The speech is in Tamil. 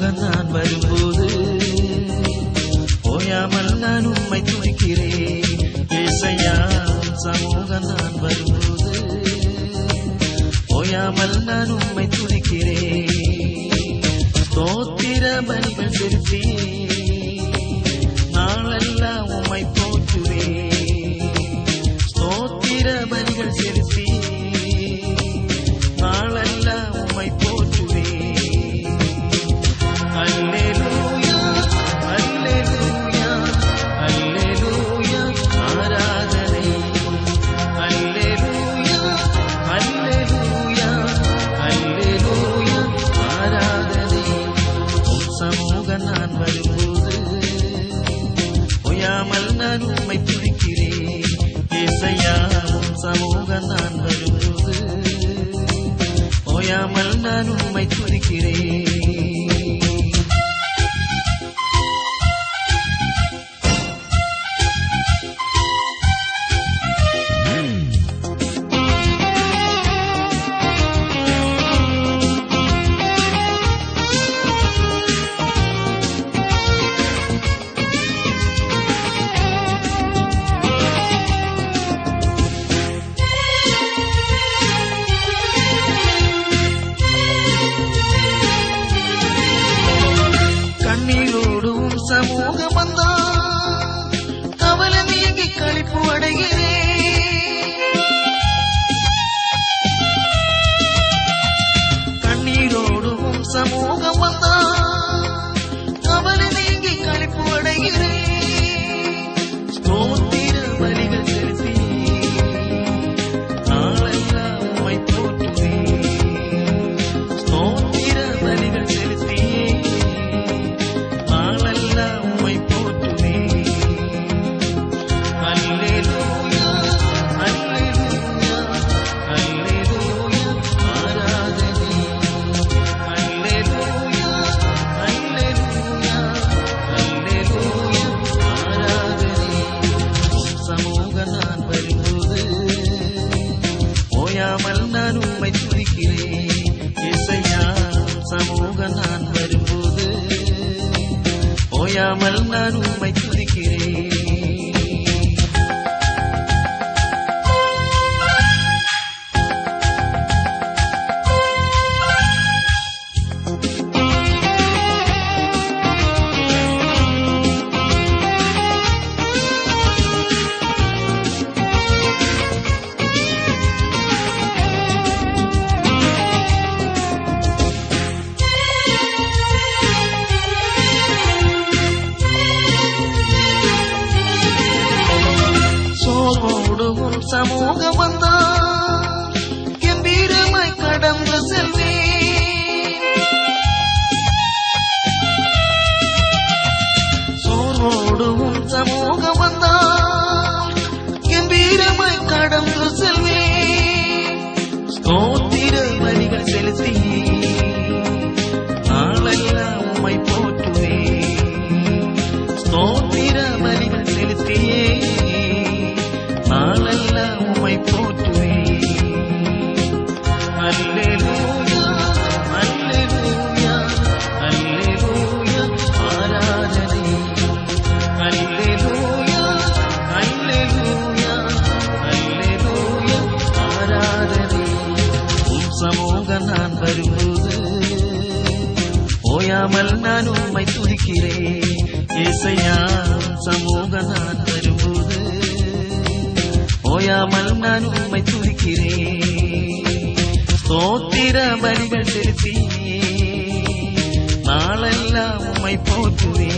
சமூகம் நான் வரும்போது ஓயாமல் நான் உம்மை துதிக்கிறேன். ஏசையா சமூகம் நான் வரும்போது ஓயாமல் நான் உம்மை துதிக்கிறேன். ஸ்தோத்திர பலிகள் செலுத்தி நாளெல்லாம் உம்மை போற்றுவேன். ஸ்தோத்திர பலிகள் செலுத்தி நாளெல்லாம் உம்மை போற்றுவேன். அல்லேலூயா அல்லேலூயா அல்லேலூயா ஆராதனை. அல்லேலூயா அல்லேலூயா அல்லேலூயா ஆராதனை. உம் சமூகம் நான் வரும்போது ஓயாமல் நான் உம்மை துதிக்கிறேன். ஏசையா உம் சமூகம் நான் வரும்போது ஓயாமல் நான் உம்மை துதிக்கிறேன். கண்ணீரோடும் சமூகம் வந்தால் கவலை நீங்கி களிப்பு அடைகிறேன். கண்ணீரோடும் சமூகம் வந்தால் கவலை நீங்கி களிப்பு அடைகிறேன். ஸ்தோத்திர பலிகள் செலுத்தி நாளெல்லாம் உம்மை போற்றுவேன். ஸ்தோத்திர பலிகள் செலுத்தி நாளெல்லாம் உம்மை போற்றுவேன். அல்லேலூயா அல்லேலூயா அல்லேலூயா ஆராதனை. அல்லேலூயா அல்லேலூயா அல்லேலூயா ஆராதனை. உம் சமூகம் நான் வரும்போது ஓயாமல் நான் உம்மை துதிக்கிறேன். ஏசையா சமூகம் நான் வரும்போது ஓயாமல் நான் உம்மை துதிக்கிறேன். சோர்வோடும் சமூகம் வந்தால் கம்பீரமாய் கடந்து செல்வேன். சோர்வோடும் சமூகம் வந்தால் கம்பீரமாய் கடந்து செல்வேன். ஸ்தோத்திர பலிகள் செலுத்தி நாளெல்லாம் உம்மை போற்றுவேன். ஸ்தோத்திர பலிகள் செலுத்தியே நாளெல்லாம் உம்மை போற்றுவேன். அல்லேலூயா அல்லேலூயா அல்லேலூயா ஆராதனை. அல்லேலூயா அல்லேலூயா அல்லேலூயா ஆராதனை. உம் சமூகம் நான் வரும்போது ஓயாமல் நான் உம்மை துதிக்கிறேன். ஏசையா சமூகம் நான் வரும்போது ஓயாமல் நான் உம்மை துதிக்கிறேன். ஸ்தோத்திர பலிகள் செலுத்தி நாளெல்லாம் உம்மை போற்றுவேன்.